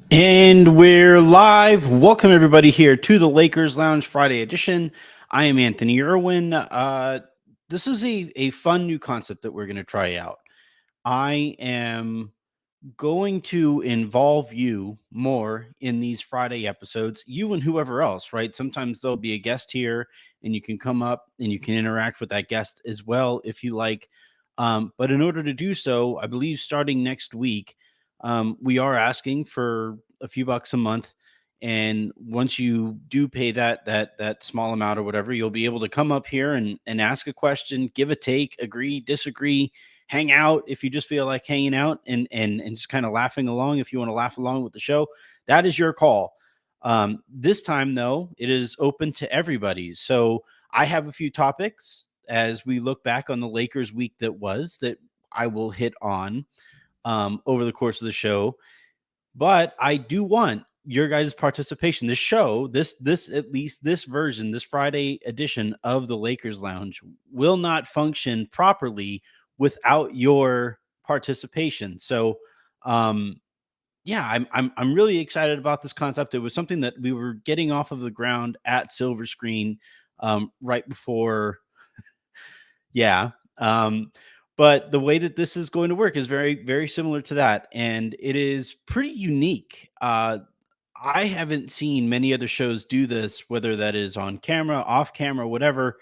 And we're live. Welcome everybody here to the Lakers Lounge Friday edition. I am Anthony Irwin. This is a fun new concept that we're going to try out. I am going to involve you more in these Friday episodes, you and whoever else, right? Sometimes there'll be a guest here and you can come up and you can interact with that guest as well if you like. But in order to do so, I believe starting next week, we are asking for a few bucks a month. And once you do pay that small amount or whatever, you'll be able to come up here and ask a question, give a take, agree, disagree, hang out if you just feel like hanging out and just kind of laughing along if you want to laugh along with the show. That is your call. This time though, it is open to everybody. So I have a few topics as we look back on the Lakers week that I will hit on over the course of the show. But I do want your guys' participation. This show, this at least this version, this Friday edition of the Lakers Lounge will not function properly without your participation. So, yeah, I'm really excited about this concept. It was something that we were getting off of the ground at Silver Screen right before, yeah. But the way that this is going to work is very, very similar to that, and it is pretty unique. I haven't seen many other shows do this, whether that is on camera, off camera, whatever.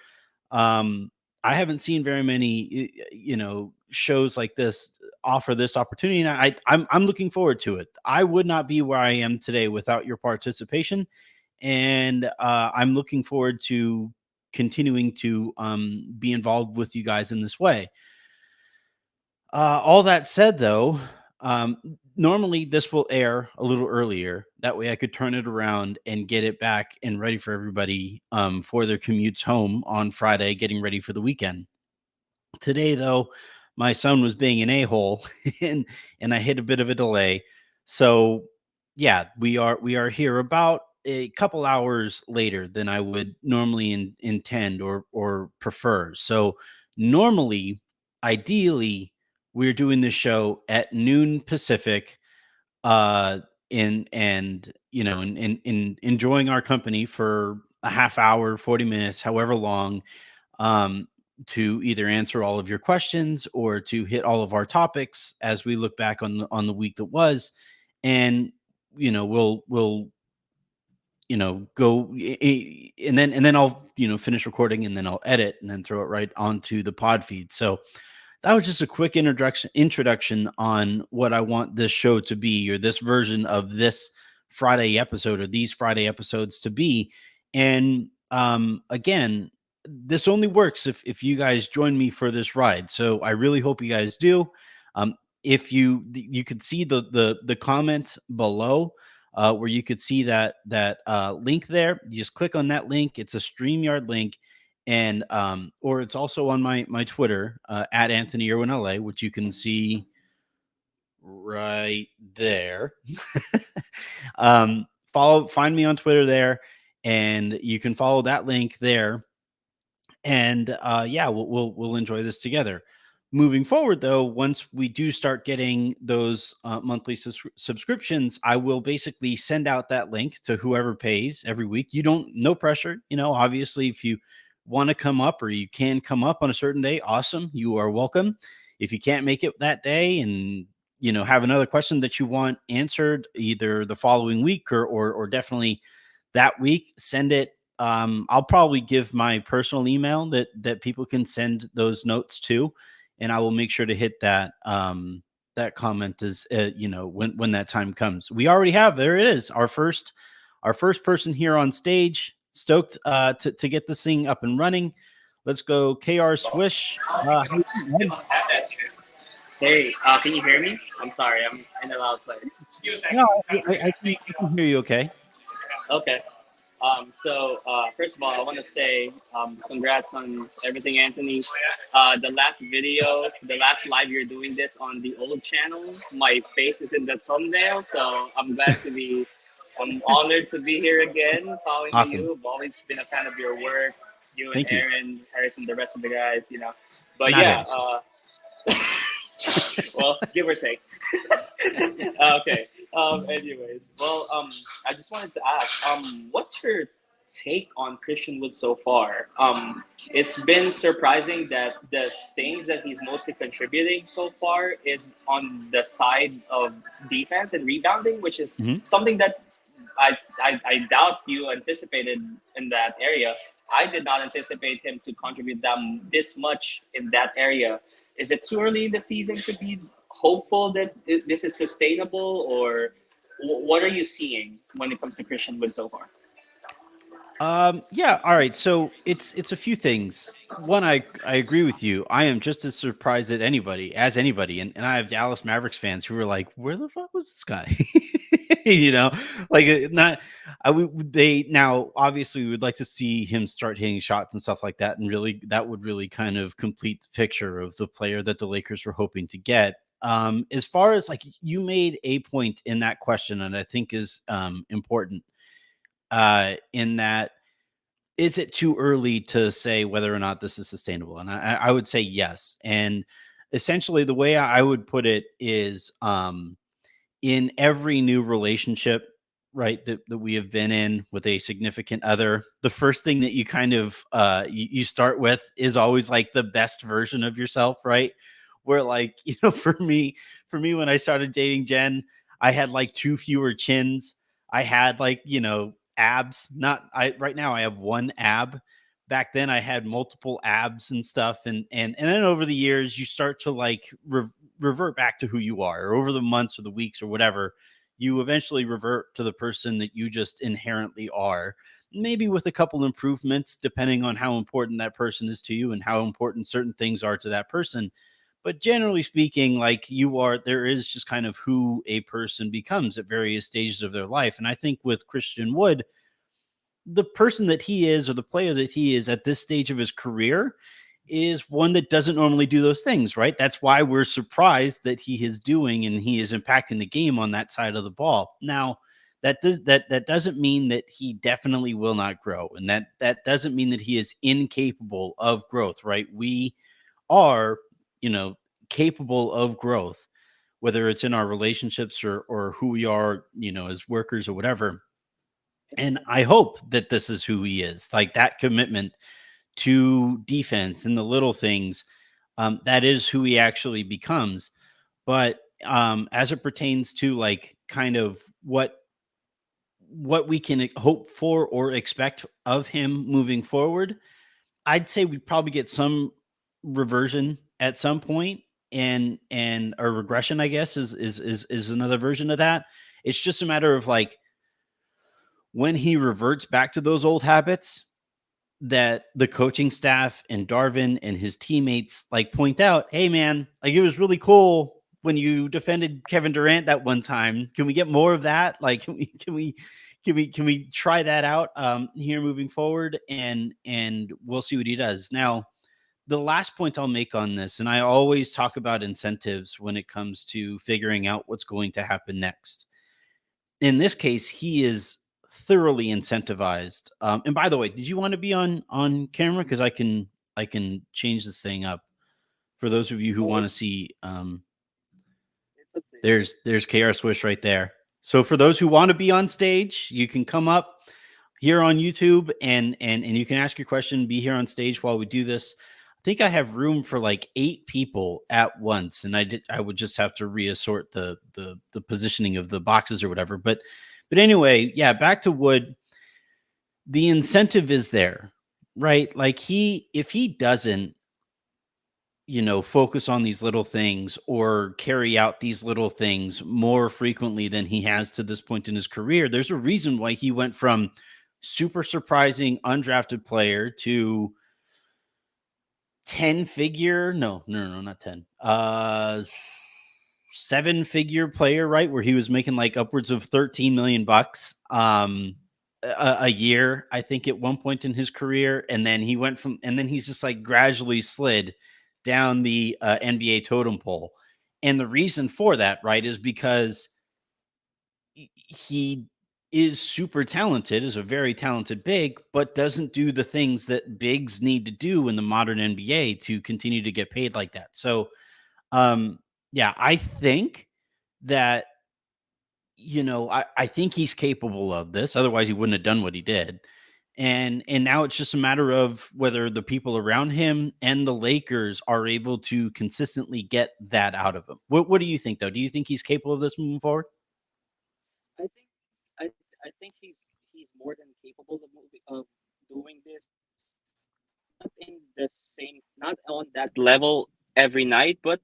Um, I haven't seen very many, shows like this offer this opportunity, and I'm looking forward to it. I would not be where I am today without your participation, and I'm looking forward to continuing to be involved with you guys in this way. All that said, though, um, normally this will air a little earlier. That way I could turn it around and get it back and ready for everybody for their commutes home on Friday, getting ready for the weekend. Today, though, my son was being an a-hole and I hit a bit of a delay. So yeah, we are here about a couple hours later than I would normally intend or prefer. So normally, ideally, we're doing this show at noon Pacific, in and in enjoying our company for a half hour, 40 minutes, however long, um, to either answer all of your questions or to hit all of our topics as we look back on the week that was. And we'll go and then I'll finish recording and then I'll edit and then throw it right onto the pod feed. So that was just a quick introduction on what I want this show to be, or this version of this Friday episode, or these Friday episodes to be. And again, this only works if you guys join me for this ride. So I really hope you guys do. If you could see the comment below, where you could see that link there. You just click on that link. It's a StreamYard link, and or it's also on my Twitter, at Anthony Irwin LA, which you can see right there. Find me on Twitter there, and you can follow that link there. And yeah, we'll enjoy this together. Moving forward, though, once we do start getting those monthly subscriptions, I will basically send out that link to whoever pays every week. You don't, no pressure. Obviously, if you want to come up or you can come up on a certain day, awesome. You are welcome. If you can't make it that day and have another question that you want answered either the following week or definitely that week, send it. I'll probably give my personal email that people can send those notes to, and I will make sure to hit that comment as when that time comes. We already have, there it is, our first person here on stage. Stoked to get this thing up and running. Let's go, KR Swish. Hey, can you hear me? I'm sorry, I'm in a loud place. No, I can hear you. Okay. Okay. First of all, I want to say congrats on everything, Anthony. The last video, the last live you're doing this on the old channel, my face is in the thumbnail, so I'm honored to be here again talking to Awesome. you. I've always been a fan of your work, you and Thank you. Aaron, Harrison, the rest of the guys. But Not yeah, Harrison. well, give or take. Okay. Anyways, well, I just wanted to ask, what's your take on Christian Wood so far? It's been surprising that the things that he's mostly contributing so far is on the side of defense and rebounding, which is Mhm. something that I doubt you anticipated in that area. I did not anticipate him to contribute this much in that area. Is it too early in the season to be hopeful that this is sustainable, or what are you seeing when it comes to Christian Wood so far? Yeah, all right. So it's a few things. One, I agree with you. I am just as surprised as anybody, and I have Dallas Mavericks fans who are like, "Where the fuck was this guy?" you know, like not. They now obviously we would like to see him start hitting shots and stuff like that, and really that would really kind of complete the picture of the player that the Lakers were hoping to get. As far as like you made a point in that question, and I think is important in that is it too early to say whether or not this is sustainable? And I would say yes. And essentially, the way I would put it is in every new relationship, right, that we have been in with a significant other, the first thing that you kind of you start with is always like the best version of yourself, right? Where like, for me, when I started dating Jen, I had like two fewer chins. I had like, abs. Not I right now I have one ab. Back then I had multiple abs and stuff. And then over the years you start to like revert back to who you are, or over the months or the weeks or whatever, you eventually revert to the person that you just inherently are, maybe with a couple improvements depending on how important that person is to you and how important certain things are to that person. But generally speaking, like there is just kind of who a person becomes at various stages of their life. And I think with Christian Wood, the person that he is, or the player that he is at this stage of his career, is one that doesn't normally do those things, right? That's why we're surprised that he is doing and he is impacting the game on that side of the ball. Now, that doesn't mean that he definitely will not grow, and that doesn't mean that he is incapable of growth, right? We are, you know, capable of growth, whether it's in our relationships or who we are, as workers or whatever. And I hope that this is who he is, like that commitment to defense and the little things. That is who he actually becomes. But as it pertains to like kind of what we can hope for or expect of him moving forward, I'd say we probably get some reversion at some point, and or regression, I guess, is another version of that. It's just a matter of like when he reverts back to those old habits that the coaching staff and Darvin and his teammates like point out, hey man, like it was really cool when you defended Kevin Durant that one time. Can we get more of that? Like can we try that out here moving forward, and we'll see what he does. Now, the last point I'll make on this, and I always talk about incentives when it comes to figuring out what's going to happen next. In this case, he is thoroughly incentivized. And by the way, did you want to be on camera? Because I can change this thing up for those of you who Oh, want to see. it's okay. There's KR Swish right there. So for those who want to be on stage, you can come up here on YouTube and you can ask your question, be here on stage while we do this. I think I have room for like 8 people at once, and I would just have to reassort the positioning of the boxes or whatever. But anyway, yeah, back to Wood. The incentive is there, right? Like if he doesn't, focus on these little things or carry out these little things more frequently than he has to this point in his career, there's a reason why he went from super surprising undrafted player to 10 figure, no, not 10, 7-figure player, right? Where he was making like upwards of 13 million bucks a year, I think, at one point in his career. And then and then he's just like gradually slid down the NBA totem pole. And the reason for that, right, is because he is super talented, is a very talented big, but doesn't do the things that bigs need to do in the modern NBA to continue to get paid like that. So, yeah, I think that I think he's capable of this. Otherwise, he wouldn't have done what he did. And now it's just a matter of whether the people around him and the Lakers are able to consistently get that out of him. What do you think, though? Do you think he's capable of this moving forward? I think I think he's more than capable of doing this, not in the same, not on that level every night, but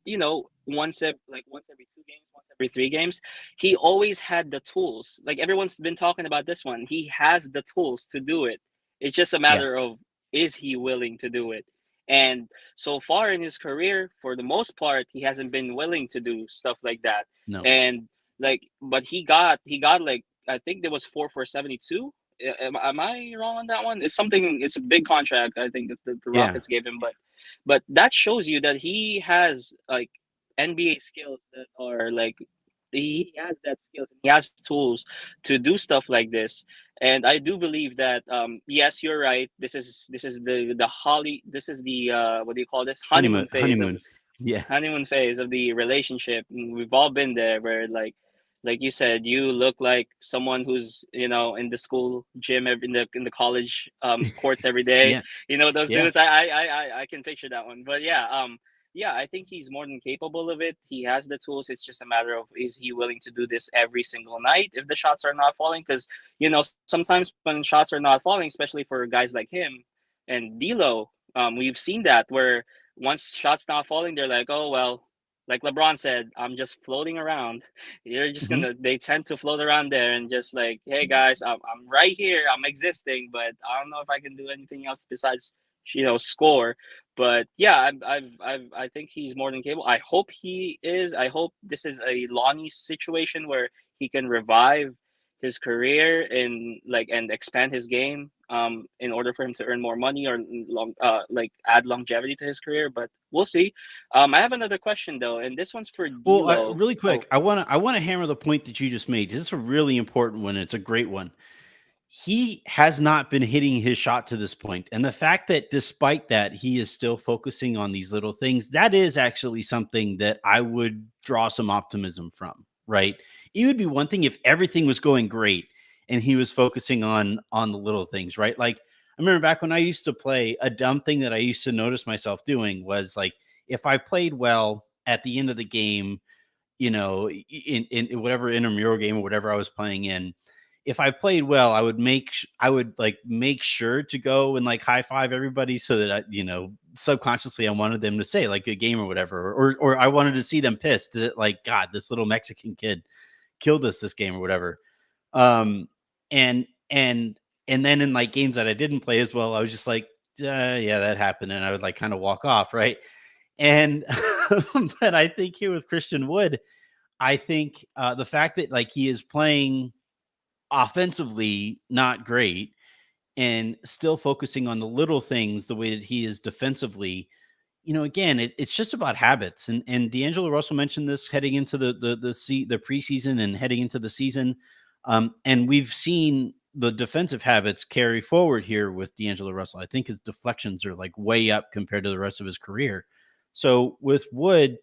once every 2 games, once every 3 games. He always had the tools. Like everyone's been talking about this one. He has the tools to do it. It's just a Yeah. matter of, is he willing to do it? And so far in his career, for the most part, he hasn't been willing to do stuff like that. No. And but he got like, I think there was 4 for 72. Am I wrong on that one? It's something. It's a big contract. I think it's the Yeah. Rockets gave him, but that shows you that he has like NBA skills that are like, he has that skills. He has tools to do stuff like this, and I do believe that. Yes, you're right. This is the holly. This is the what do you call this, Honeymoon. honeymoon phase of Honeymoon. Yeah. the relationship. And we've all been there, where like you said, you look like someone who's in the school gym, in the college courts every day. Yeah. Those Yeah. dudes. I can picture that one. But yeah, yeah, I think he's more than capable of it. He has the tools. It's just a matter of, is he willing to do this every single night if the shots are not falling? Because sometimes when shots are not falling, especially for guys like him and D'Lo, we've seen that where once shots not falling, they're like, oh well, like LeBron said, I'm just floating around. You're just Hmm. gonna. They tend to float around there and just like, hey guys, I'm right here. I'm existing, but I don't know if I can do anything else besides score. But yeah, I think he's more than capable. I hope he is. I hope this is a Lonnie situation where he can revive his career and expand his game in order for him to earn more money or like add longevity to his career. But we'll see. I have another question though, and this one's for Well, D'Lo. really Oh, quick, I want to hammer the point that you just made. This is a really important one. It's a great one. He has not been hitting his shot to this point, and the fact that despite that he is still focusing on these little things, that is actually something that I would draw some optimism from, right? It would be one thing if everything was going great and he was focusing on the little things, right? Like I remember back when I used to play, a dumb thing that I used to notice myself doing was like, if I played well at the end of the game, in whatever intramural game or whatever I was playing in, if I played well, I would like make sure to go and like high five everybody so that subconsciously I wanted them to say like good game or whatever, or I wanted to see them pissed that like, God, this little Mexican kid killed us this game or whatever. Um, and and and then in like games that I didn't play as well, I was just like, yeah, that happened, and I would like kind of walk off, right? And but I think here with Christian Wood, I think the fact that like he is playing offensively not great and still focusing on the little things the way that he is defensively, again, it's just about habits. And D'Angelo Russell mentioned this heading into the preseason and heading into the season. And we've seen the defensive habits carry forward here with D'Angelo Russell. I think his deflections are like way up compared to the rest of his career. So with Wood,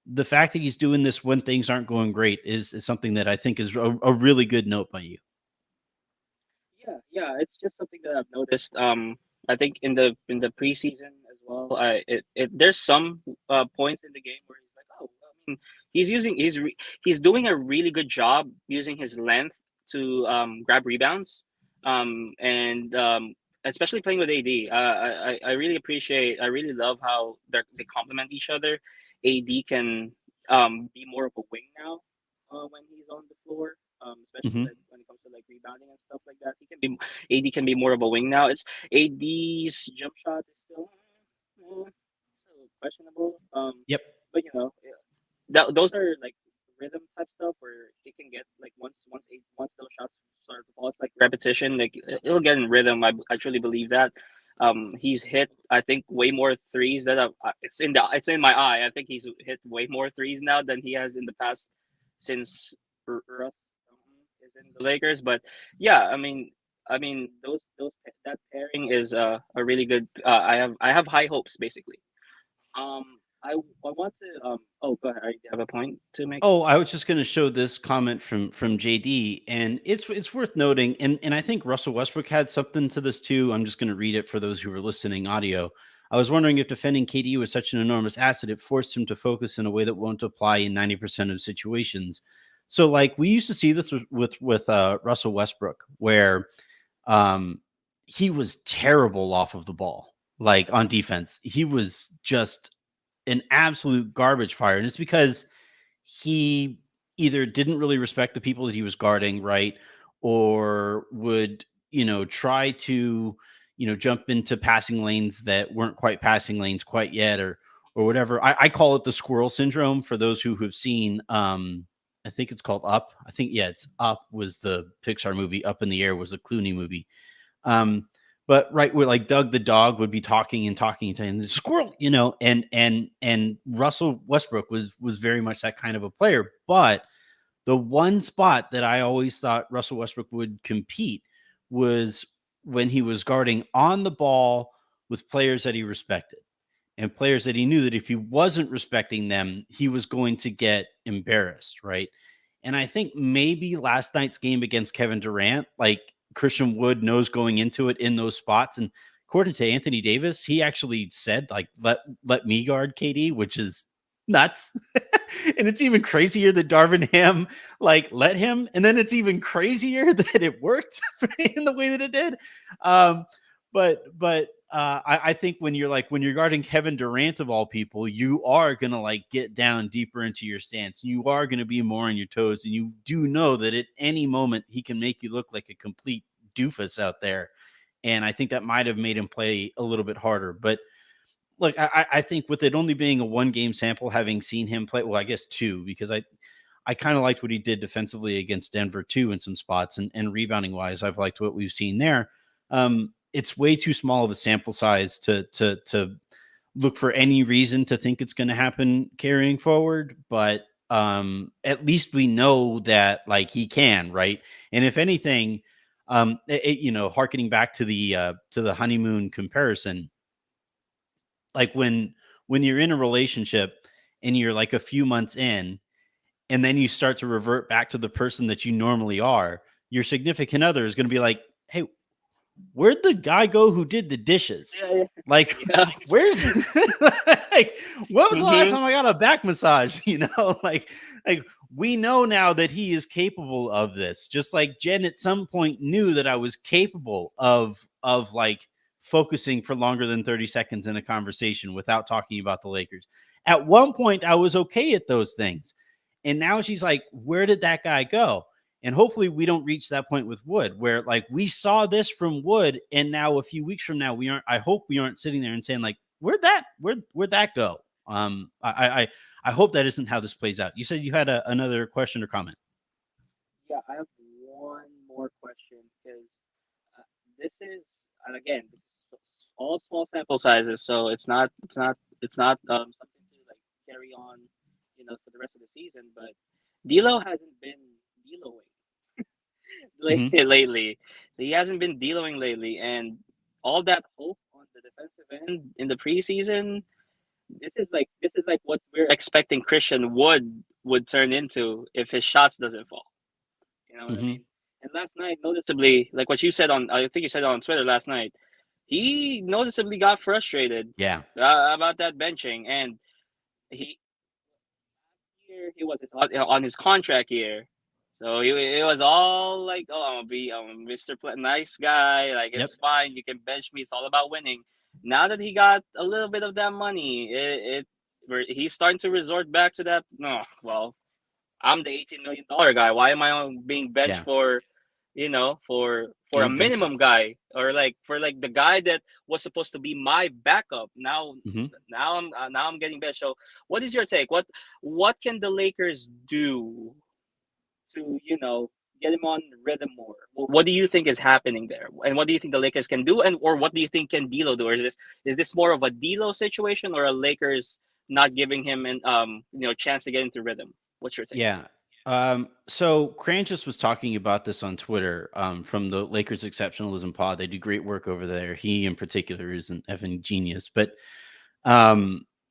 the fact that he's doing this when things aren't going great is something that I think is a really good note by you. yeah, yeah, it's just something that I've noticed. I think in the preseason as well. There's some points in the game where he's like, oh, I mean, he's doing a really good job using his length to grab rebounds, and especially playing with AD. I really appreciate. I really love how they complement each other. AD can be more of a wing now when he's on the floor, especially Hmm. when it comes to like rebounding and stuff like that. AD can be more of a wing now. It's AD's jump shot is still questionable. Yep. But yeah, those are like rhythm type stuff where it can get like once those shots start to fall, it's like repetition. Like it'll get in rhythm. I truly believe that. He's hit, I think, way more threes that it's in my eye. I think he's hit way more threes now than he has in the past since Russ is in the Lakers. But yeah, I mean those that pairing is a really good. I have high hopes basically. Um, I want to oh, go ahead. Do you have a point to make? Oh, I was just going to show this comment from JD, and it's worth noting, and I think Russell Westbrook had something to this too. I'm just going to read it for those who are listening audio. I was wondering if defending KD was such an enormous asset, it forced him to focus in a way that won't apply in 90% of situations. So, like we used to see this with Russell Westbrook, where um, he was terrible off of the ball, like on defense. He was just an absolute garbage fire, and it's because he either didn't really respect the people that he was guarding, right? Or would, try to, jump into passing lanes that weren't quite passing lanes quite yet, or whatever. I call it the squirrel syndrome for those who have seen I think it's called Up. I think, yeah, it's Up was the Pixar movie. Up in the Air was the Clooney movie. Um, but right where like Doug the dog would be talking and saying the squirrel, and Russell Westbrook was very much that kind of a player. But the one spot that I always thought Russell Westbrook would compete was when he was guarding on the ball with players that he respected and players that he knew that if he wasn't respecting them, he was going to get embarrassed, right? And I think maybe last night's game against Kevin Durant, like Christian Wood knows going into it in those spots. And according to Anthony Davis, he actually said, like, let me guard KD, which is nuts. And it's even crazier that Darvin Ham like let him. And then it's even crazier that it worked in the way that it did. I think when you're guarding Kevin Durant of all people, you are gonna like get down deeper into your stance. You are gonna be more on your toes, and you do know that at any moment he can make you look like a complete doofus out there. And I think that might have made him play a little bit harder. But look, I think with it only being a 1 game sample, having seen him play, well, I guess 2, because I kind of liked what he did defensively against Denver too in some spots, and rebounding wise, I've liked what we've seen there. It's way too small of a sample size to look for any reason to think it's going to happen carrying forward. But at least we know that like he can, right? And if anything, harkening back to the honeymoon comparison, like when you're in a relationship and you're like a few months in, and then you start to revert back to the person that you normally are, your significant other is going to be like, hey, where'd the guy go who did the dishes? Yeah, Like, yeah. where's like, when was the last Mm-hmm. time I got a back massage? Like we know now that he is capable of this. Just like Jen at some point knew that I was capable of like focusing for longer than 30 seconds in a conversation without talking about the Lakers. At one point, I was okay at those things. And now she's like, where did that guy go? And hopefully we don't reach that point with Wood where like we saw this from Wood. And now a few weeks from now, I hope we aren't sitting there and saying like, where'd that go? I hope that isn't how this plays out. You said you had another question or comment. Yeah, I have one more question because this is, and again, this is all small sample sizes, so it's not something to like carry on, for the rest of the season. But D'Lo hasn't been D'Loing Mm-hmm. lately. He hasn't been D'Loing lately, and all that hope on the defensive end in the preseason. This is like what we're expecting Christian would turn into if his shots doesn't fall. You know what I Mm-hmm. mean? And last night, noticeably, like what you said on, I think you said on Twitter last night, he noticeably got frustrated Yeah. about that benching, and he here he was on his contract year, so it was all like, oh, I'm Mr. Nice guy, like Yep. it's fine, you can bench me, it's all about winning. Now that he got a little bit of that money, he's starting to resort back to that. No, well, I'm the $18 million guy. Why am I being benched Yeah. for, for a Gabe Vincent. minimum guy, or like for like the guy that was supposed to be my backup? Now, Mm-hmm. now I'm getting benched. So, what is your take? What can the Lakers do to get him on rhythm more? What do you think is happening there, and what do you think the Lakers can do, and or what do you think can D'Lo do? Or is this more of a D'Lo situation, or a Lakers not giving him an chance to get into rhythm? What's your take? Yeah. So Cranchus was talking about this on Twitter from the Lakers Exceptionalism Pod. They do great work over there. He in particular is an effing genius. But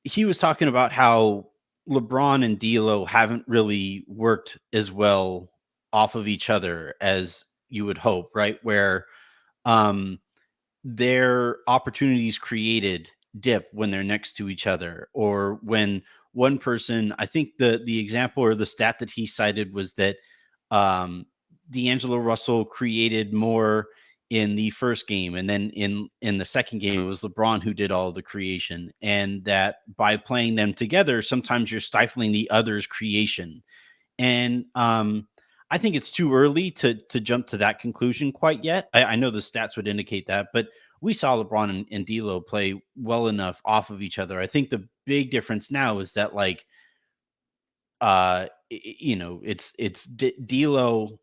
he was talking about how LeBron and D'Lo haven't really worked as well off of each other as you would hope, right? Where um, their opportunities created dip when they're next to each other, or when one person, I think the example or the stat that he cited was that um, D'Angelo Russell created more in the first game, and then in the second game it was LeBron who did all of the creation, and that by playing them together sometimes you're stifling the other's creation. And I think it's too early to jump to that conclusion quite yet. I know the stats would indicate that, but we saw LeBron and D'Lo play well enough off of each other. I think the big difference now is that like it's D'Lo,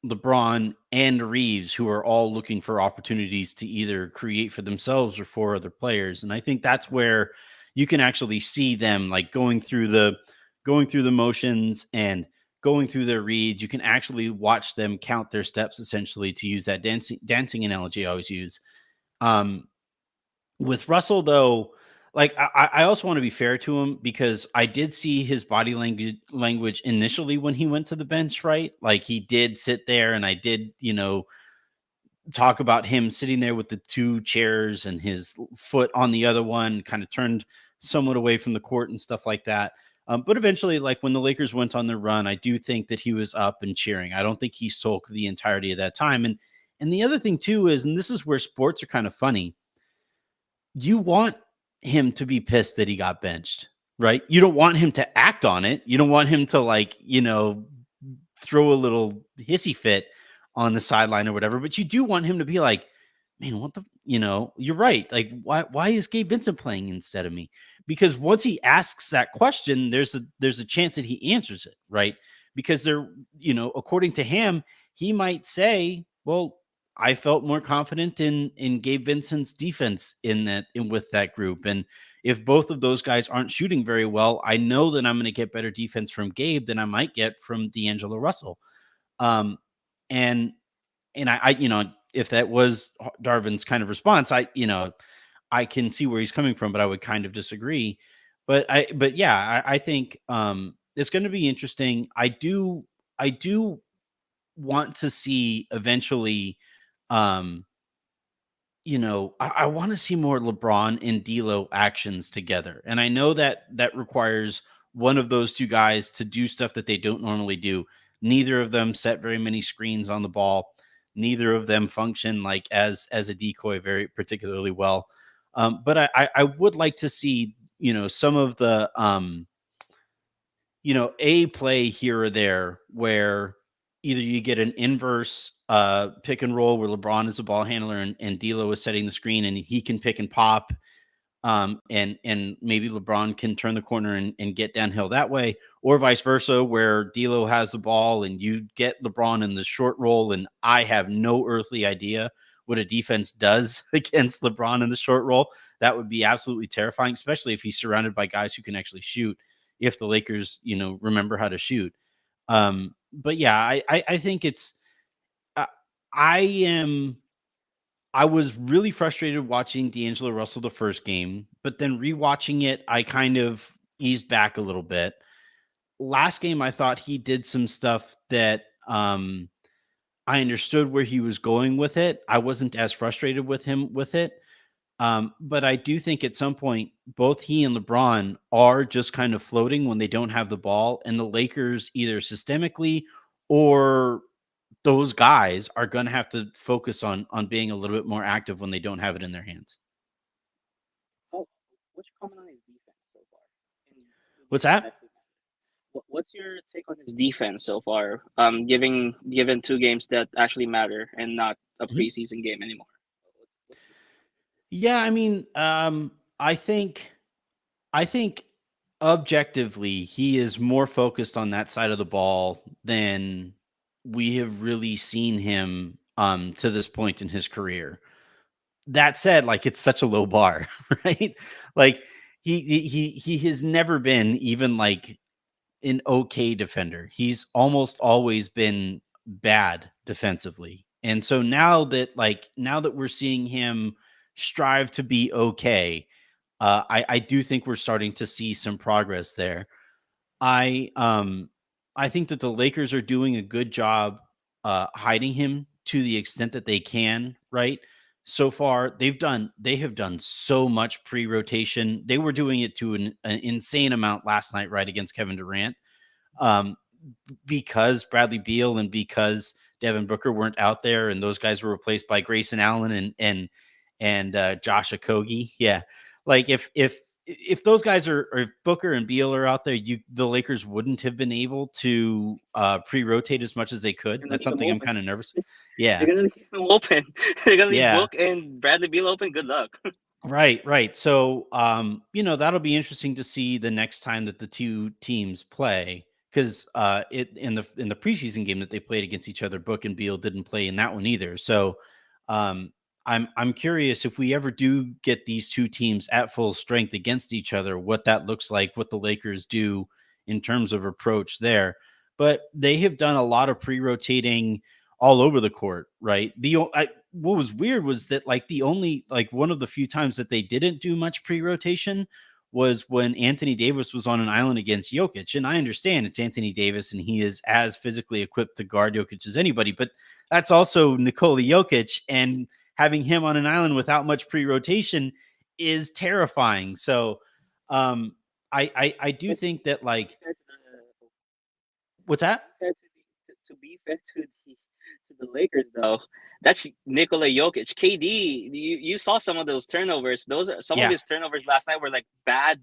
LeBron, and Reeves who are all looking for opportunities to either create for themselves or for other players. And I think that's where you can actually see them like going through the motions and going through their reads. You can actually watch them count their steps, essentially, to use that dancing analogy I always use. Um, with Russell, though, like I also want to be fair to him because I did see his body language initially when he went to the bench, right? Like he did sit there, and I did, talk about him sitting there with the two chairs and his foot on the other one, kind of turned somewhat away from the court and stuff like that. But eventually, like when the Lakers went on their run, I do think that he was up and cheering. I don't think he sulked the entirety of that time. And the other thing too is, and this is where sports are kind of funny, you want him to be pissed that he got benched, right? You don't want him to act on it. You don't want him to like, throw a little hissy fit on the sideline or whatever, but you do want him to be like, man, what the, you're right. Like, why is Gabe Vincent playing instead of me? Because once he asks that question, there's a chance that he answers it, right? Because according to him, he might say, well, I felt more confident in Gabe Vincent's defense with that group. And if both of those guys aren't shooting very well, I know that I'm going to get better defense from Gabe than I might get from D'Angelo Russell. Um, and if that was Darvin's kind of response, I can see where he's coming from, but I would kind of disagree. But yeah, I think it's going to be interesting. I do want to see eventually. Um, I want to see more LeBron and D'Lo actions together, and I know that that requires one of those two guys to do stuff that they don't normally do. Neither of them set very many screens on the ball. Neither of them function like as a decoy very particularly well. But I would like to see some of the a play here or there where either you get an inverse pick and roll where LeBron is a ball handler and D'Lo is setting the screen and he can pick and pop, and maybe LeBron can turn the corner and get downhill that way, or vice versa, where D'Lo has the ball and you get LeBron in the short roll, and I have no earthly idea what a defense does against LeBron in the short roll. That would be absolutely terrifying, especially if he's surrounded by guys who can actually shoot. If the Lakers, remember how to shoot. But yeah, I think it's. Uh, I am I was really frustrated watching D'Angelo Russell the first game, but then rewatching it, I kind of eased back a little bit. Last game, I thought he did some stuff that I understood where he was going with it. I wasn't as frustrated with him with it. But I do think at some point, both he and LeBron are just kind of floating when they don't have the ball, and the Lakers either systemically or those guys are going to have to focus on being a little bit more active when they don't have it in their hands. Oh, what's your comment on his defense so far? In two What's games that that? actually matter. What's your take on his defense so far? Given two games that actually matter and not a Mhm. preseason game anymore. What's your Yeah, I mean, I think objectively he is more focused on that side of the ball than we have really seen him to this point in his career. That said, like it's such a low bar, right? Like he has never been even like an okay defender. He's almost always been bad defensively. And so now that we're seeing him strive to be okay, I do think we're starting to see some progress there. I um I think that the Lakers are doing a good job hiding him to the extent that they can, right? So far, they have done so much pre-rotation. They were doing it to an insane amount last night, right, against Kevin Durant. Um, because Bradley Beal and because Devin Booker weren't out there, and those guys were replaced by Grayson Allen and Josh Okogie. Yeah, like if those guys or if Booker and Beal are out there, the Lakers wouldn't have been able to pre-rotate as much as they could. They're gonna That's leave him something I'm open. kind of nervous. They're Yeah, gonna leave him open. They're gonna leave yeah. Book and Bradley Beal open. Good luck. Right, right. So, that'll be interesting to see the next time that the two teams play because it in the preseason game that they played against each other, Book and Beal didn't play in that one either. So, um, I'm curious if we ever do get these two teams at full strength against each other, what that looks like, what the Lakers do in terms of approach there. But they have done a lot of pre-rotating all over the court, right? What was weird was that like the only like one of the few times that they didn't do much pre-rotation was when Anthony Davis was on an island against Jokic. And I understand it's Anthony Davis and he is as physically equipped to guard Jokic as anybody, but that's also Nikola Jokic, and having him on an island without much pre-rotation is terrifying. So um I do But think that to be like fair what's that? to be fair to the Lakers though, that's Nikola Jokic. KD, you saw some of those turnovers. Those are some of Yeah, his turnovers last night were like bad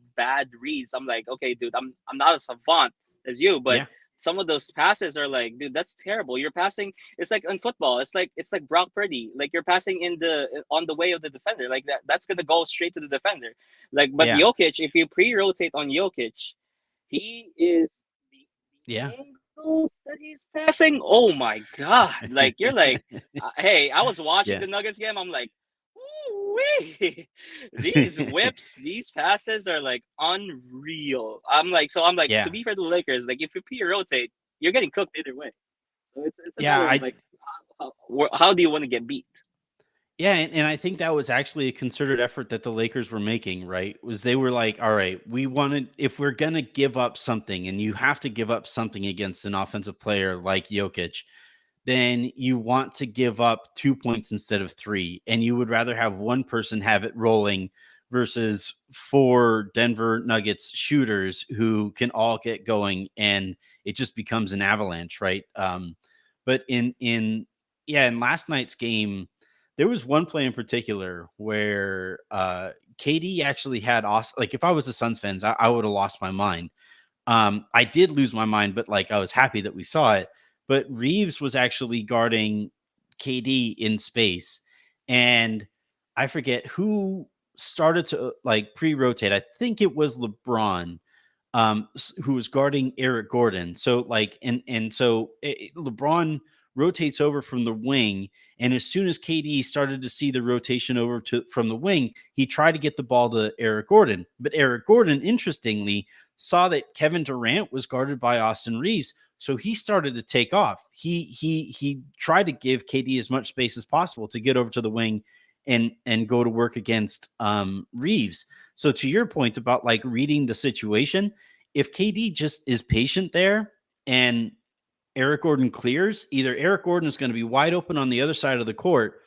reads. I'm like, okay, dude, I'm not a savant as you, but yeah, some of those passes are like, dude, that's terrible. You're passing. It's like in football. It's like Brock Purdy. Like you're passing in the on the way of the defender. Like that's gonna go straight to the defender. Like, but yeah, Jokic, if you pre-rotate on Jokic, he is the yeah. angles that he's passing. Oh my god! Like you're like, hey, I was watching Yeah. the Nuggets game. I'm like, woo these whips, these passes are like unreal. I'm like, to Yeah. be fair to the Lakers, like if you pre-rotate, you're getting cooked either way. So it's a Yeah, matter of I like, how do you want to get beat? yeah, and I think that was actually a concerted effort that the Lakers were making, right? Was they were like, all right, we wanted if we're gonna give up something, and you have to give up something against an offensive player like Jokic, then you want to give up 2 points instead of three. And you would rather have one person have it rolling versus four Denver Nuggets shooters who can all get going and it just becomes an avalanche, right? But in last night's game, there was one play in particular where KD actually had awesome. Like if I was a Suns fans, I would have lost my mind. I did lose my mind, but like I was happy that we saw it. But Reeves was actually guarding KD in space, and I forget who started to like pre-rotate. I think it was LeBron, who was guarding Eric Gordon. So like, LeBron rotates over from the wing, and as soon as KD started to see the rotation over to from the wing, he tried to get the ball to Eric Gordon. But Eric Gordon, interestingly, saw that Kevin Durant was guarded by Austin Reeves, so he started to take off. He tried to give KD as much space as possible to get over to the wing and go to work against Reeves. So to your point about like reading the situation, if KD just is patient there and Eric Gordon clears, either Eric Gordon is going to be wide open on the other side of the court,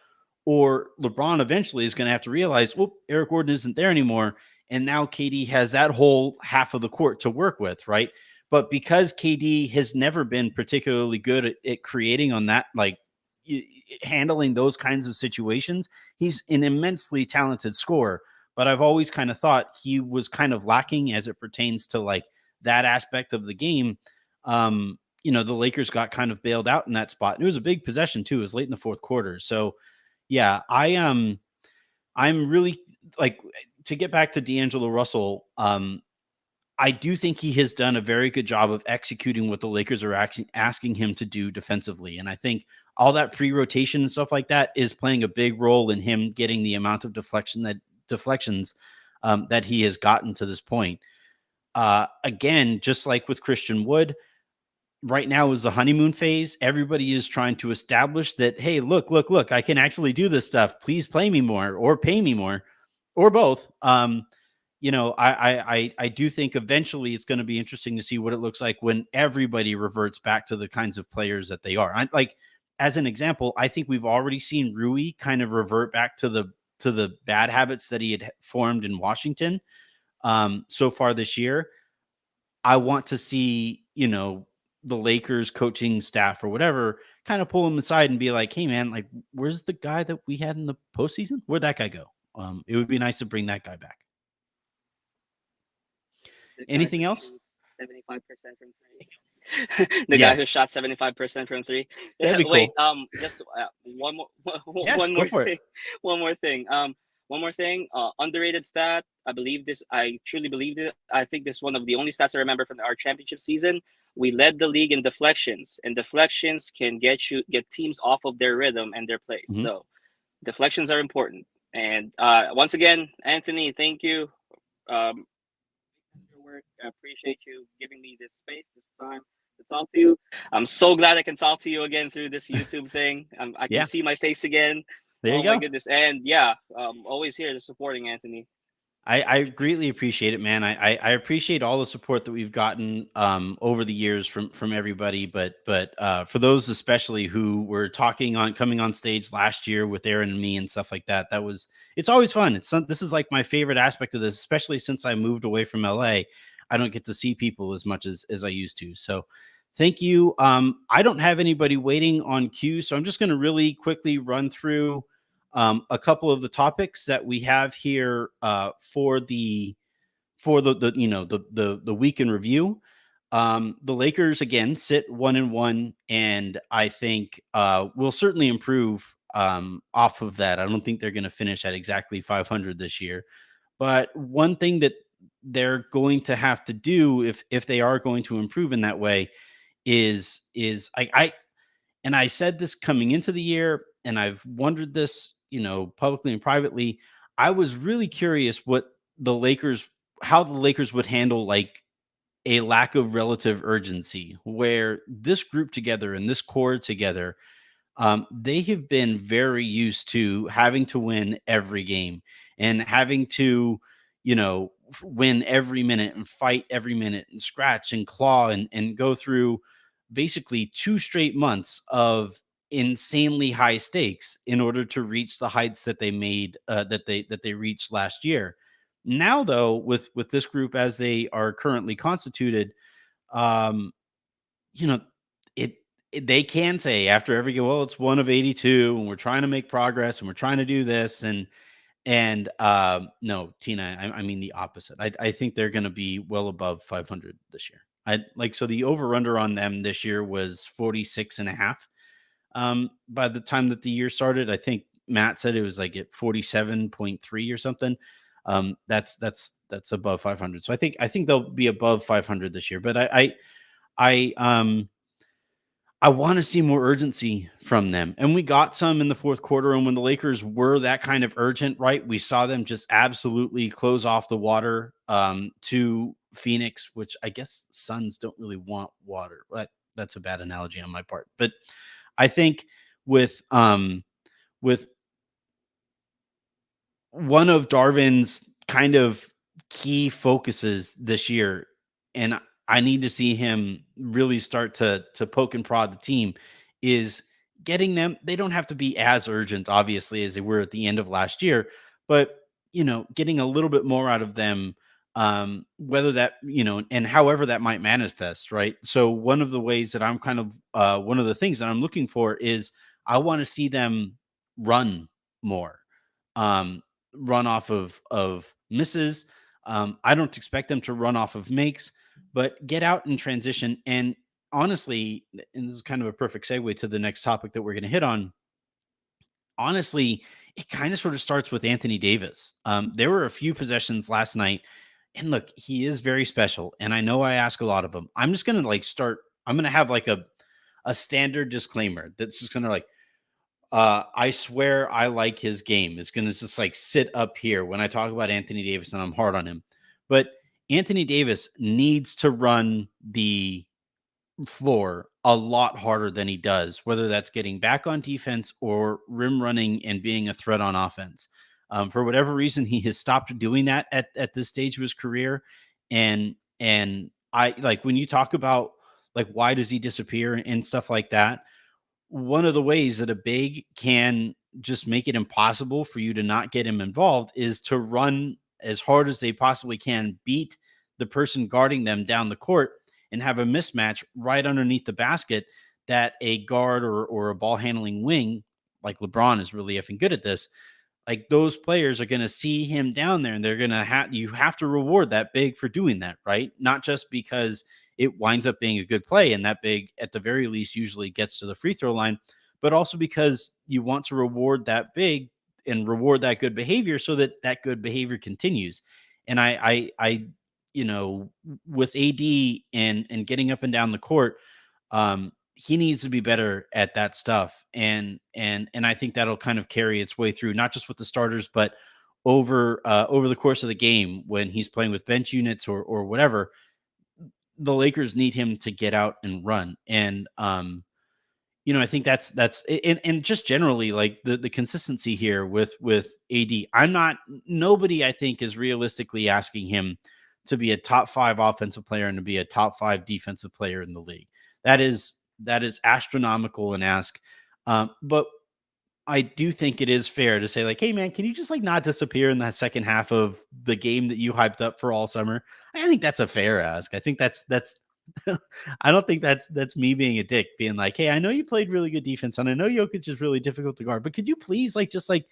or LeBron eventually is going to have to realize, whoop, Eric Gordon isn't there anymore. And now KD has that whole half of the court to work with, right? But because KD has never been particularly good at creating on that, like handling those kinds of situations, he's an immensely talented scorer. But I've always kind of thought he was kind of lacking as it pertains to like that aspect of the game. The Lakers got kind of bailed out in that spot. And it was a big possession too. It was late in the fourth quarter. So yeah, I'm really like to get back to D'Angelo Russell. I do think he has done a very good job of executing what the Lakers are actually asking him to do defensively. And I think all that pre-rotation and stuff like that is playing a big role in him getting the amount of deflections that he has gotten to this point. Again, just like with Christian Wood, right now is the honeymoon phase. Everybody is trying to establish that, hey, look, I can actually do this stuff. Please play me more or pay me more or both. I do think eventually it's going to be interesting to see what it looks like when everybody reverts back to the kinds of players that they are. Like, as an example, I think we've already seen Rui kind of revert back to the bad habits that he had formed in Washington so far this year. I want to see, the Lakers coaching staff or whatever kind of pull him aside and be like, hey man, like, where's the guy that we had in the postseason? Where'd that guy go? It would be nice to bring that guy back. The guy who Anything else? shoots 75% from three. The guy Yeah, who shot 75% from three. that'd be Wait, cool. just one more, Yeah, one go more for it. thing, one more thing. One more thing. Underrated stat. I believe this. I truly believe it. I think this is one of the only stats I remember from our championship season. We led the league in deflections, and deflections can get teams off of their rhythm and their place. Mhm. So deflections are important. And once again, Anthony, thank you. Um, your work. I appreciate you giving me this space, this time to talk to you. I'm so glad I can talk to you again through this YouTube thing. I can Yeah, see my face again. there you Oh my go. goodness! And yeah, always here to supporting Anthony. I greatly appreciate it, man. I appreciate all the support that we've gotten over the years from everybody, but for those especially who were coming on stage last year with Aaron and me and stuff like that, it's always fun. This is like my favorite aspect of this, especially since I moved away from LA. I don't get to see people as much as I used to. So thank you. I don't have anybody waiting on queue, so I'm just going to really quickly run through a couple of the topics that we have here for the week in review. The Lakers again sit 1-1, and I think will certainly improve off of that. I don't think they're going to finish at exactly 500 this year, but one thing that they're going to have to do if they are going to improve in that way is I said this coming into the year, and I've wondered this, publicly and privately. I was really curious how the Lakers would handle like a lack of relative urgency, where this group together and this core together, they have been very used to having to win every game and having to, win every minute and fight every minute and scratch and claw and go through basically 2 straight months of insanely high stakes in order to reach the heights that they made that they reached last year. Now, though, with this group as they are currently constituted, um, you know, it, they can say after every game, well, it's one of 82, and we're trying to make progress, and we're trying to do this, and no, Tina, I mean the opposite. I think they're going to be well above 500 this year. So the over under on them this year was 46 and a half. By the time that the year started, I think Matt said it was like at 47.3 or something. That's above 500. So I think they'll be above 500 this year. But I I want to see more urgency from them. And we got some in the fourth quarter. And when the Lakers were that kind of urgent, right, we saw them just absolutely close off the water to Phoenix, which I guess Suns don't really want water. That's a bad analogy on my part. But I think with one of Darvin's kind of key focuses this year, and I need to see him really start to poke and prod the team, is getting them. They don't have to be as urgent, obviously, as they were at the end of last year, but getting a little bit more out of them, whether that and however that might manifest, right? So one of the ways that I'm kind of one of the things that I'm looking for is I want to see them run more. Um, Run off of misses. I don't expect them to run off of makes, but get out in transition. And honestly, and this is kind of a perfect segue to the next topic that we're going to hit on. Honestly, it kind of sort of starts with Anthony Davis. There were a few possessions last night, and look, he is very special. And I know I ask a lot of him. I'm just going to start. I'm going to have like a standard disclaimer that's just going to I swear I like his game. It's going to just like sit up here when I talk about Anthony Davis and I'm hard on him. But Anthony Davis needs to run the floor a lot harder than he does, whether that's getting back on defense or rim running and being a threat on offense. For whatever reason, he has stopped doing that at this stage of his career. And I like when you talk about like why does he disappear and stuff like that. One of the ways that a big can just make it impossible for you to not get him involved is to run as hard as they possibly can, beat the person guarding them down the court, and have a mismatch right underneath the basket that a guard or a ball handling wing like LeBron is really effing good at this. Like those players are going to see him down there and they're going to you have to reward that big for doing that, right? Not just because it winds up being a good play and that big at the very least usually gets to the free throw line, but also because you want to reward that big and reward that good behavior so that that good behavior continues. And you know, with AD and getting up and down the court, he needs to be better at that stuff. And I think that'll kind of carry its way through, not just with the starters, but over the course of the game when he's playing with bench units or whatever. The Lakers need him to get out and run. And you know, I think that's and just generally like the consistency here with AD. I'm not nobody I think is realistically asking him to be a top 5 offensive player and to be a top 5 defensive player in the league. That is astronomical and ask. But I do think it is fair to say, like, hey man, can you just like not disappear in that second half of the game that you hyped up for all summer? I think that's a fair ask. I think that's I don't think that's me being a dick, being like, hey, I know you played really good defense and I know Jokic is really difficult to guard, but could you please like just like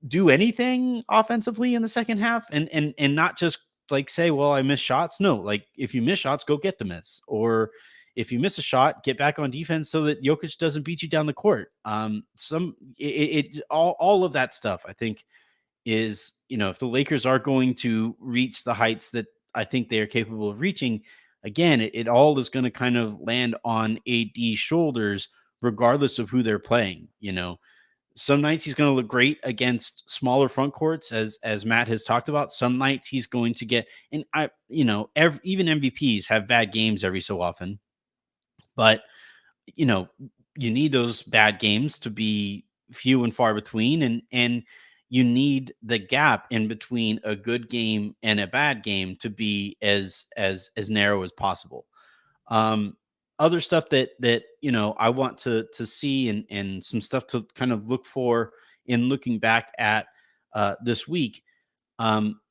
do anything offensively in the second half and not just like say, well, I missed shots. No, like if you miss shots, go get the miss. Or if you miss a shot, get back on defense so that Jokic doesn't beat you down the court. All of that stuff, I think, is, you know, if the Lakers are going to reach the heights that I think they are capable of reaching, again, it all is going to kind of land on AD's shoulders, regardless of who they're playing. You know, some nights he's going to look great against smaller front courts, as Matt has talked about. Some nights he's going to get, and you know, even MVPs have bad games every so often, but you know, you need those bad games to be few and far between, and you need the gap in between a good game and a bad game to be as narrow as possible. Um, Other stuff that you know I want to see and some stuff to kind of look for in looking back at this week. Um,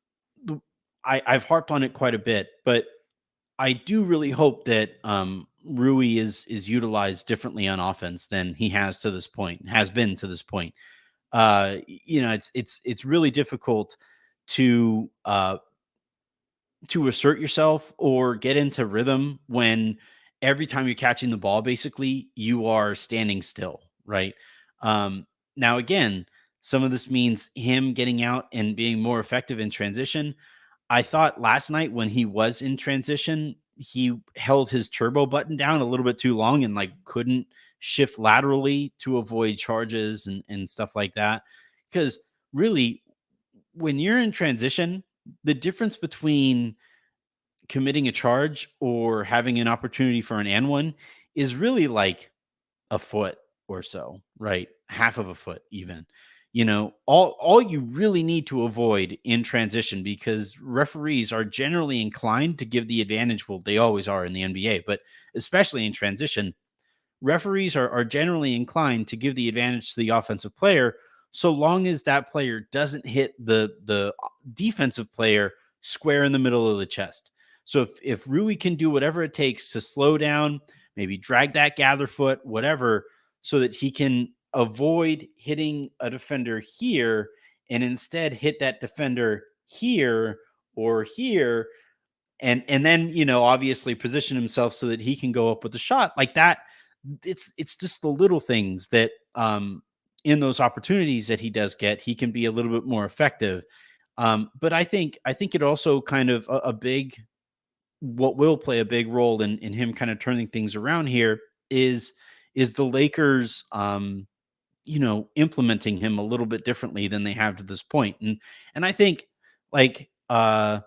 I've harped on it quite a bit, but I do really hope that Rui is utilized differently on offense than he has been to this point. You know, it's really difficult to assert yourself or get into rhythm when every time you're catching the ball, basically you are standing still, right? Now, again, some of this means him getting out and being more effective in transition. I thought last night when he was in transition, he held his turbo button down a little bit too long and like couldn't shift laterally to avoid charges and stuff like that. Because really, when you're in transition, the difference between committing a charge or having an opportunity for an and one is really like a foot or so, right? Half of a foot even. You know, all you really need to avoid in transition, because referees are generally inclined to give the advantage, well, they always are in the NBA, but especially in transition, referees are generally inclined to give the advantage to the offensive player so long as that player doesn't hit the defensive player square in the middle of the chest. So if Rui can do whatever it takes to slow down, maybe drag that gather foot, whatever, so that he can avoid hitting a defender here and instead hit that defender here or here, and then, you know, obviously position himself so that he can go up with the shot like that. It's just the little things that in those opportunities that he does get, he can be a little bit more effective. But I think it also kind of a big, what will play a big role in him kind of turning things around here is the Lakers you know, implementing him a little bit differently than they have to this point. And I think like I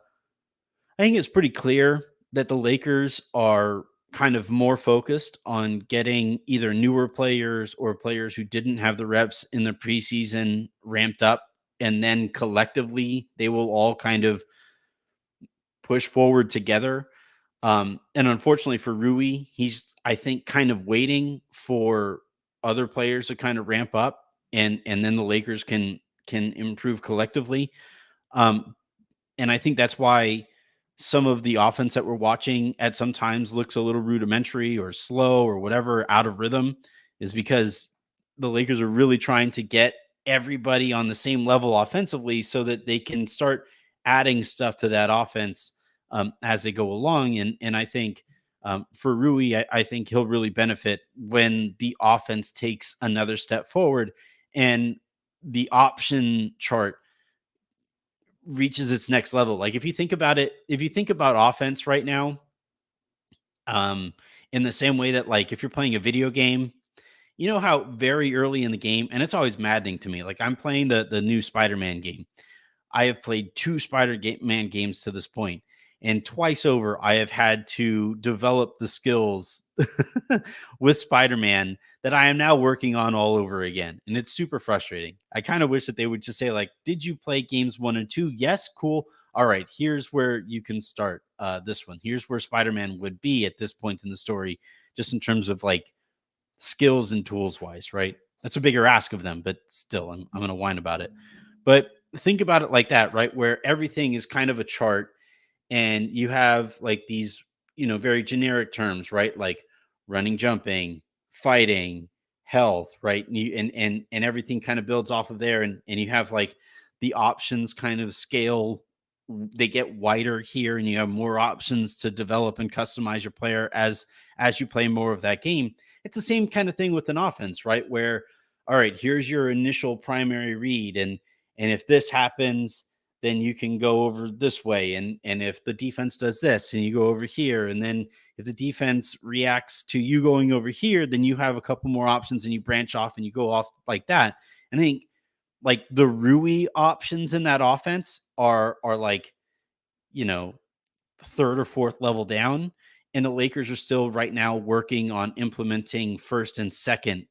think it's pretty clear that the Lakers are kind of more focused on getting either newer players or players who didn't have the reps in the preseason ramped up and then collectively they will all kind of push forward together. And unfortunately for Rui, he's, I think, kind of waiting for other players to kind of ramp up, and then the Lakers can improve collectively. Um, and I think that's why some of the offense that we're watching at some times looks a little rudimentary or slow or whatever, out of rhythm, is because the Lakers are really trying to get everybody on the same level offensively so that they can start adding stuff to that offense as they go along. And I think for Rui, I think he'll really benefit when the offense takes another step forward and the option chart reaches its next level. Like if you think about it, if you think about offense right now, um, in the same way that like if you're playing a video game, you know how very early in the game, and it's always maddening to me. Like I'm playing the new Spider-Man game. I have played two Spider-Man games to this point, and twice over, I have had to develop the skills with Spider-Man that I am now working on all over again, and it's super frustrating. I kind of wish that they would just say, like, "Did you play games 1 and 2? Yes, cool. All right, here's where you can start this one. Here's where Spider-Man would be at this point in the story, just in terms of like skills and tools wise, right? That's a bigger ask of them, but still, I'm going to whine about it. But think about it like that, right? Where everything is kind of a chart, and you have like these, very generic terms, right? Like running, jumping, fighting, health, right? And everything kind of builds off of there, and you have like the options kind of scale. They get wider here, and you have more options to develop and customize your player as you play more of that game. It's the same kind of thing with an offense, right? Where, all right, here's your initial primary read, and if this happens, then you can go over this way, and if the defense does this, and you go over here, and then if the defense reacts to you going over here, then you have a couple more options, and you branch off and you go off like that. And I think like the Rui options in that offense are like, you know, third or fourth level down, and the Lakers are still right now working on implementing first and second,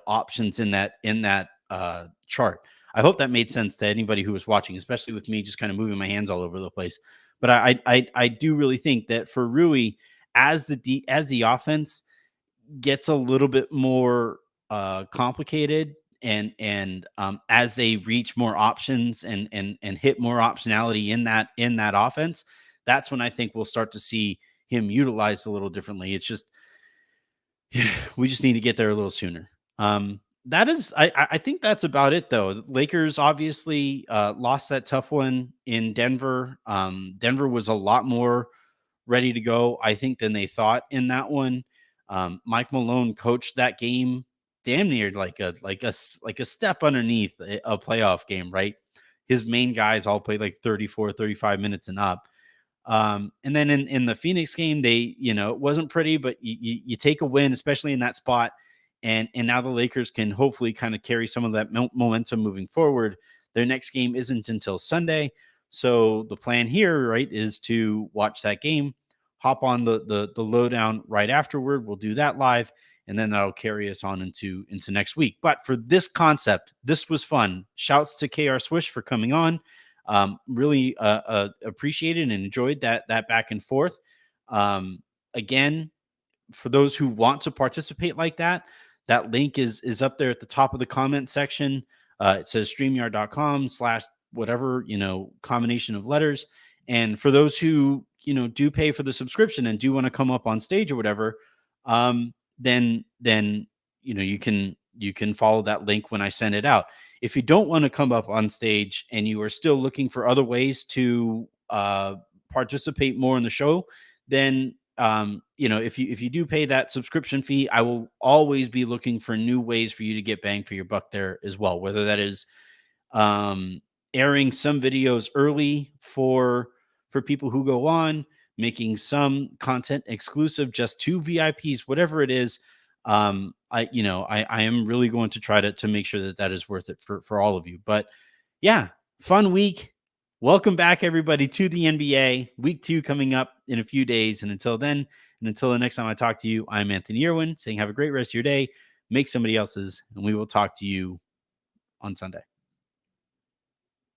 options in that chart. I hope that made sense to anybody who was watching, especially with me just kind of moving my hands all over the place. But I do really think that for Rui, as the offense gets a little bit more complicated, and as they reach more options and hit more optionality in that offense, that's when I think we'll start to see him utilized a little differently. It's just we just need to get there a little sooner. That is, I think that's about it though. The Lakers obviously lost that tough one in Denver. Denver was a lot more ready to go, I think, than they thought in that one. Mike Malone coached that game damn near like a step underneath a playoff game, right? His main guys all played like 34, 35 minutes and up. And then in the Phoenix game, they, it wasn't pretty, but you take a win, especially in that spot. And now the Lakers can hopefully kind of carry some of that momentum moving forward. Their next game isn't until Sunday. So the plan here, right, is to watch that game, hop on the lowdown right afterward. We'll do that live, and then that'll carry us on into next week. But for this concept, this was fun. Shouts to KR Swish for coming on. Really appreciated and enjoyed that back and forth. Again, for those who want to participate like that, that link is up there at the top of the comment section. It says streamyard.com/ whatever, combination of letters. And for those who, do pay for the subscription and do want to come up on stage or whatever, then you can follow that link when I send it out. If you don't want to come up on stage and you are still looking for other ways to participate more in the show, then if you do pay that subscription fee, I will always be looking for new ways for you to get bang for your buck there as well. Whether that is airing some videos early for people who go on, making some content exclusive just to VIPs, whatever it is. I am really going to try to make sure that is worth it for all of you. But yeah, fun week. Welcome back, everybody, to the NBA. Week 2 coming up in a few days. And until then, and until the next time I talk to you, I'm Anthony Irwin saying have a great rest of your day. Make somebody else's, and we will talk to you on Sunday.